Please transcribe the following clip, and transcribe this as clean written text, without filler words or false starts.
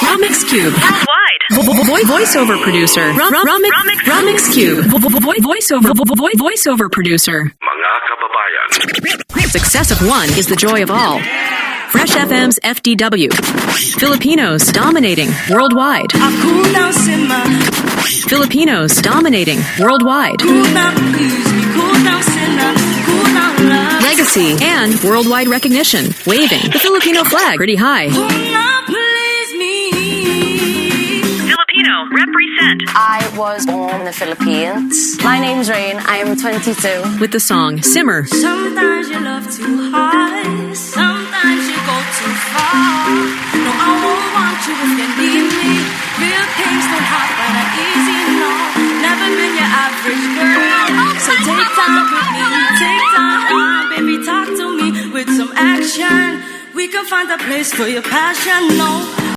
ROMiksCube. Worldwide. Voiceover producer. ROMiksCube. Voiceover producer. Mga kababayan, Success of one is the joy of all. FReSH FM's FDW. Filipinos dominating worldwide. Filipinos dominating worldwide. Legacy and worldwide recognition. Waving the Filipino flag pretty high. Filipino, represent. I was born in the Philippines. My name's Rain. I am 22. With the song Simmer. Sometimes you love too hard, sometimes you go too far. No, I won't want you if you need me. Real things don't happen easy, no. Never been your average girl. So take time with me, take time, baby, talk to me with some action. We can find a place for your passion, no.